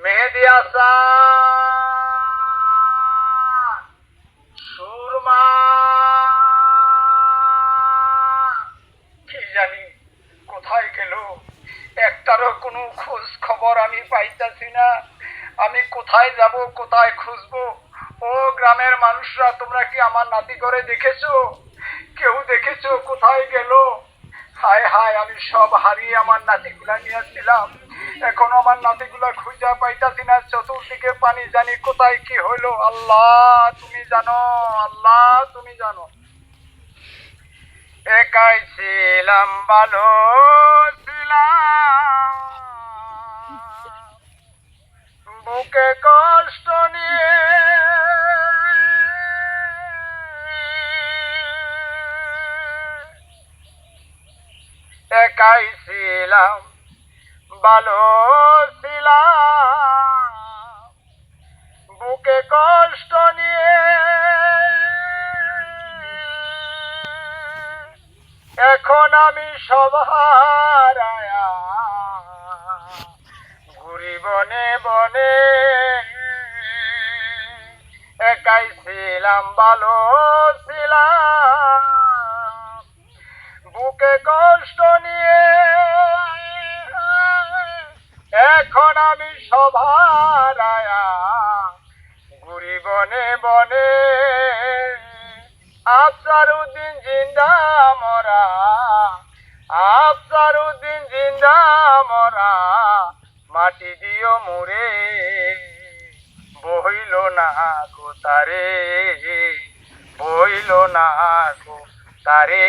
মেহেদি হাসান সুরমা কি জানি কোথায় গেল, একটারও কোনো খোঁজ খবর আমি পাইতাছি না। আমি কোথায় যাব, কোথায় খুঁজবো? ও গ্রামের মানুষরা, তোমরা কি আমার নাতি করে দেখেছো? কেউ দেখেছো কোথায় গেল? হায় হায়, আমি সব হারিয়ে আমার নাতিগুলা নিয়েছিলাম, এখন আমার নাতিগুলা খুঁজা পাইতাছি না। চতুর্দিকে পানি, জানি কোথায় কি হইলো। আল্লাহ তুমি জানো, আল্লাহ তুমি জানো। একাই ছিলাম, ভালো ছিলাম, বুকে কষ্ট নিয়ে একাই ছিলাম, ভালো ছিলাম, বুকে কষ্ট নিয়ে এখন আমি সব হারায়া ঘুরি বনে বনে। একাই ছিলাম, ভালো ছিলাম, বুকে কষ্ট নিয়ে এখন আমি সব হারায়া ঘুরি বনে বনে। আফসারউদ্দিন জিন্দা মরা, আফসারউদ্দিন জিন্দা মরা, মাটি দিও মুরে, বইল না গো তারে, বইল না গো তারে।